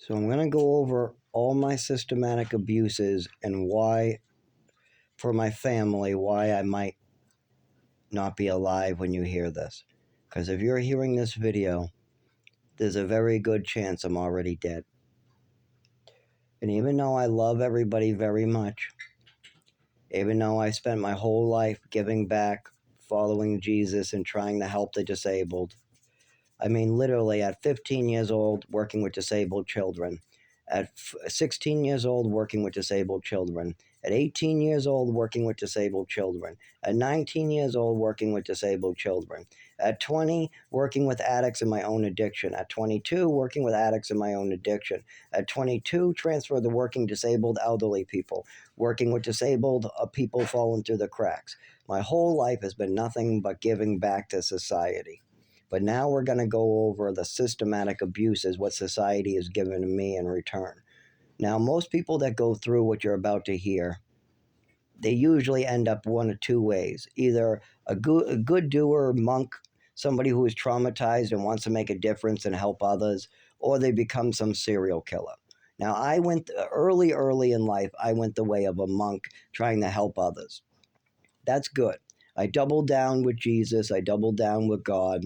So I'm going to go over all my systematic abuses and why, for my family, why I might not be alive when you hear this. Because if you're hearing this video, there's a very good chance I'm already dead. And even though I love everybody very much, even though I spent my whole life giving back, following Jesus, and trying to help the disabled, I mean, literally at 15 years old, working with disabled children. At 16 years old, working with disabled children. At 18 years old, working with disabled children. At 19 years old, working with disabled children. At 20, working with addicts in my own addiction. At 22, working with addicts in my own addiction. At 22, transferred to working disabled elderly people. Working with disabled people falling through the cracks. My whole life has been nothing but giving back to society. But now we're going to go over the systematic abuses, what society has given to me in return. Now, most people that go through what you're about to hear, they usually end up one of two ways. Either a good doer, monk, somebody who is traumatized and wants to make a difference and help others, or they become some serial killer. Now, I went early in life, I went the way of a monk trying to help others. That's good. I doubled down with Jesus, I doubled down with God,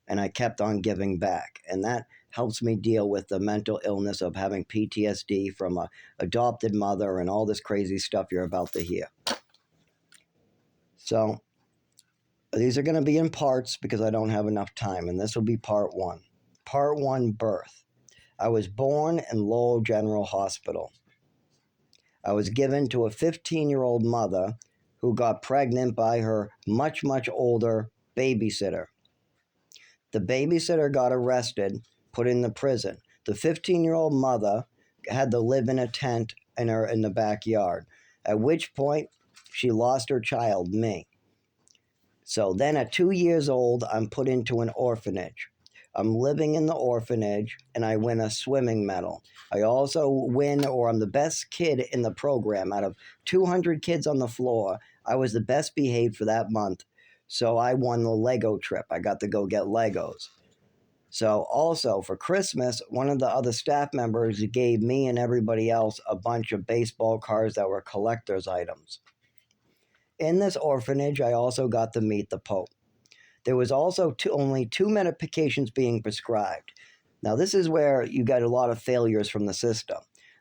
and I kept on giving back. And that helps me deal with the mental illness of having PTSD from a adopted mother and all this crazy stuff you're about to hear. So these are going to be in parts because I don't have enough time, and this will be part one. Part one, birth. I was born in Lowell General Hospital. I was given to a 15-year-old mother who got pregnant by her much, much older babysitter. The babysitter got arrested, put in the prison. The 15-year-old mother had to live in a tent in the backyard, at which point she lost her child, me. So then at 2 years old, I'm put into an orphanage. I'm living in the orphanage, and I win a swimming medal. I also win, or I'm the best kid in the program. Out of 200 kids on the floor, I was the best behaved for that month. So I won the Lego trip. I got to go get Legos. So also for Christmas, one of the other staff members gave me and everybody else a bunch of baseball cards that were collector's items. In this orphanage, I also got to meet the Pope. There was also only 2 medications being prescribed. Now this is where you get a lot of failures from the system.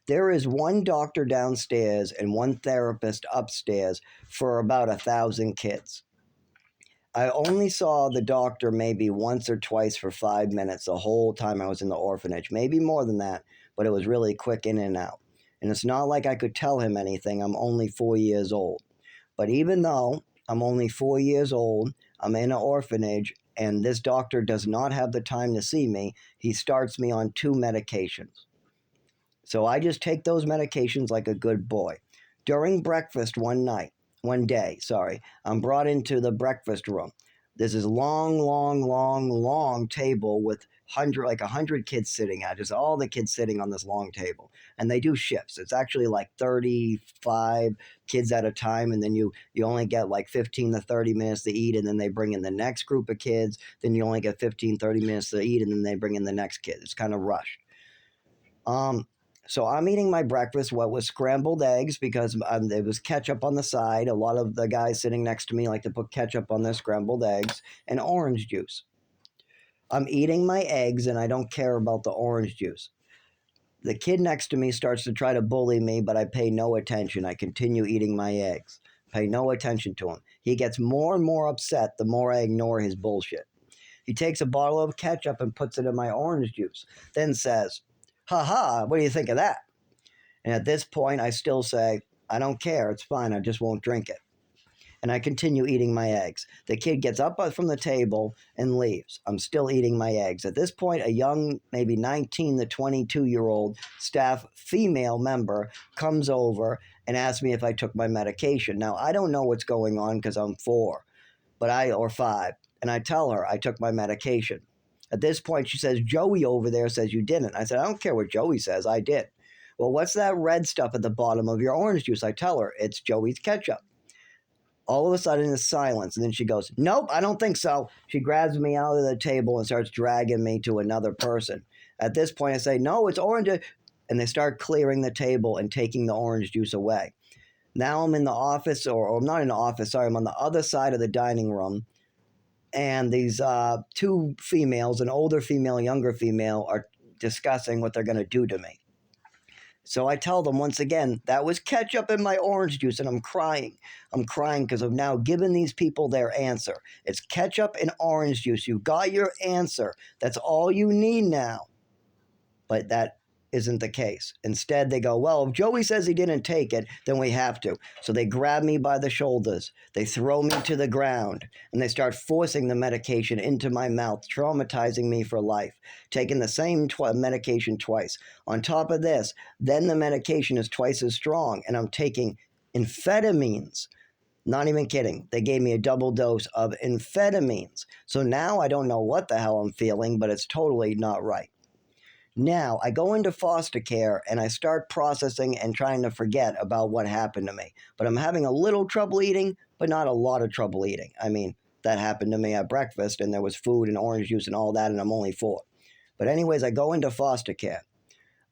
There is one doctor downstairs and one therapist upstairs for about 1,000 kids. I only saw the doctor maybe once or twice for 5 minutes the whole time I was in the orphanage. Maybe more than that, but it was really quick in and out. And it's not like I could tell him anything. I'm only 4 years old. But even though I'm only 4 years old, I'm in an orphanage, and this doctor does not have the time to see me. He starts me on 2 medications. So I just take those medications like a good boy. During breakfast one day, I'm brought into the breakfast room. There's this long table with 100 kids sitting at, just all the kids sitting on this long table. And they do shifts. It's actually like 35 kids at a time, and then you only get like 15 to 30 minutes to eat, and then they bring in the next group of kids. Then you only get 15, 30 minutes to eat, and then they bring in the next kid. It's kind of rushed. So I'm eating my breakfast, what was scrambled eggs, because there was ketchup on the side. A lot of the guys sitting next to me like to put ketchup on their scrambled eggs, and orange juice. I'm eating my eggs, and I don't care about the orange juice. The kid next to me starts to try to bully me, but I pay no attention. I continue eating my eggs. Pay no attention to him. He gets more and more upset the more I ignore his bullshit. He takes a bottle of ketchup and puts it in my orange juice, then says, "Ha, what do you think of that?" And at this point, I still say, "I don't care, it's fine, I just won't drink it." And I continue eating my eggs. The kid gets up from the table and leaves. I'm still eating my eggs. At this point, a young, maybe 19 to 22-year-old staff female member comes over and asks me if I took my medication. Now, I don't know what's going on because I'm 4, or 5, and I tell her I took my medication. At this point, she says, "Joey over there says you didn't." I said, "I don't care what Joey says, I did." "Well, what's that red stuff at the bottom of your orange juice?" I tell her, "It's Joey's ketchup." All of a sudden, it's silence, and then she goes, "Nope, I don't think so." She grabs me out of the table and starts dragging me to another person. At this point, I say, "No, it's orange." and they start clearing the table and taking the orange juice away. Now I'm in the office, or I'm not in the office, sorry, I'm on the other side of the dining room, and these two females, an older female, younger female, are discussing what they're going to do to me. So I tell them once again, that was ketchup in my orange juice, and I'm crying. I'm crying because I've now given these people their answer. It's ketchup and orange juice. You got your answer. That's all you need now. But that isn't the case. Instead, they go, well, if Joey says he didn't take it, then we have to. So they grab me by the shoulders, they throw me to the ground, and they start forcing the medication into my mouth, traumatizing me for life, taking the same medication twice. On top of this, then the medication is twice as strong, and I'm taking amphetamines. Not even kidding. They gave me a double dose of amphetamines. So now I don't know what the hell I'm feeling, but it's totally not right. Now, I go into foster care and I start processing and trying to forget about what happened to me. But I'm having a little trouble eating, but not a lot of trouble eating. I mean, that happened to me at breakfast and there was food and orange juice and all that, and I'm only 4. But anyways, I go into foster care.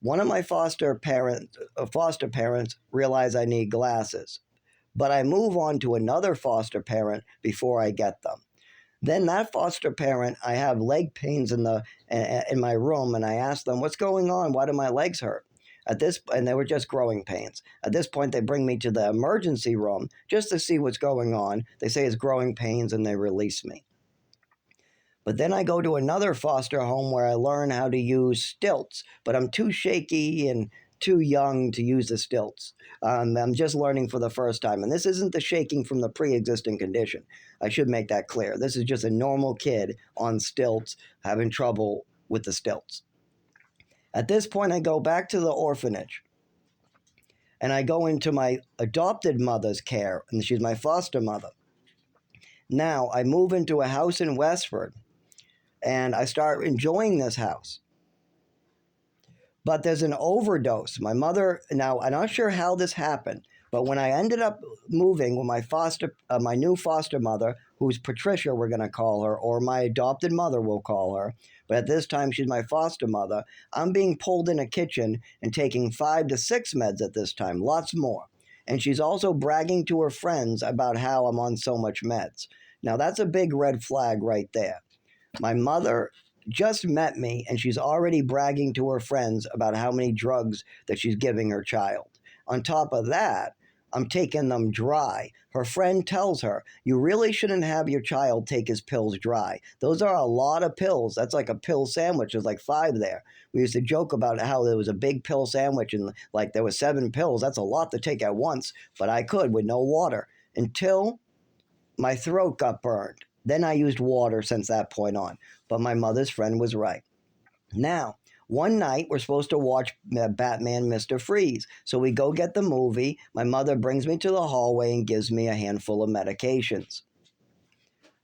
One of my foster parents realize I need glasses, but I move on to another foster parent before I get them. Then that foster parent, I have leg pains in my room, and I ask them, what's going on? Why do my legs hurt? And they were just growing pains. At this point, they bring me to the emergency room just to see what's going on. They say it's growing pains, and they release me. But then I go to another foster home where I learn how to use stilts, but I'm too shaky and too young to use the stilts. I'm just learning for the first time. And this isn't the shaking from the pre-existing condition. I should make that clear. This is just a normal kid on stilts having trouble with the stilts. At this point, I go back to the orphanage. And I go into my adopted mother's care, and she's my foster mother. Now, I move into a house in Westford, and I start enjoying this house. But there's an overdose. My mother, now I'm not sure how this happened, but when I ended up moving with my new foster mother, who's Patricia, we're going to call her, or my adopted mother, we'll call her, but at this time she's my foster mother, I'm being pulled in a kitchen and taking 5 to 6 meds at this time, lots more. And she's also bragging to her friends about how I'm on so much meds. Now that's a big red flag right there. My mother just met me and she's already bragging to her friends about how many drugs that she's giving her child. On top of that, I'm taking them dry. Her friend tells her, you really shouldn't have your child take his pills dry. Those are a lot of pills. That's like a pill sandwich. There's like 5 there. We used to joke about how there was a big pill sandwich and like there were 7 pills. That's a lot to take at once, but I could with no water until my throat got burned. Then I used water since that point on. But my mother's friend was right. Now, one night we're supposed to watch Batman Mr. Freeze. So we go get the movie. My mother brings me to the hallway and gives me a handful of medications.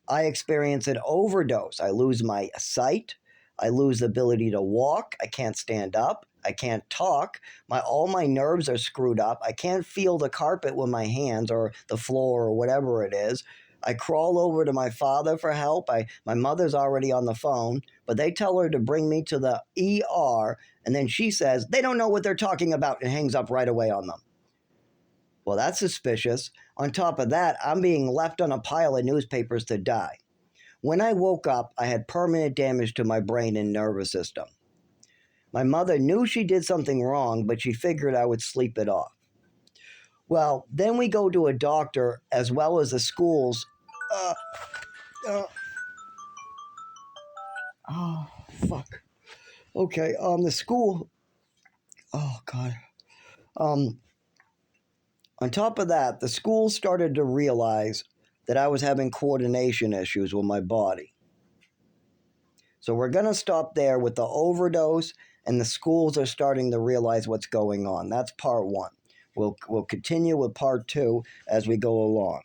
I experience an overdose. I lose my sight. I lose the ability to walk. I can't stand up. I can't talk. All my nerves are screwed up. I can't feel the carpet with my hands or the floor or whatever it is. I crawl over to my father for help. My mother's already on the phone, but they tell her to bring me to the ER, and then she says, they don't know what they're talking about, and hangs up right away on them. Well, that's suspicious. On top of that, I'm being left on a pile of newspapers to die. When I woke up, I had permanent damage to my brain and nervous system. My mother knew she did something wrong, but she figured I would sleep it off. Well, then we go to a doctor as well as the schools. Oh, fuck. Okay, the school. Oh, God. On top of that, the school started to realize that I was having coordination issues with my body. So we're going to stop there with the overdose, and the schools are starting to realize what's going on. That's part 1. We'll continue with part 2 as we go along.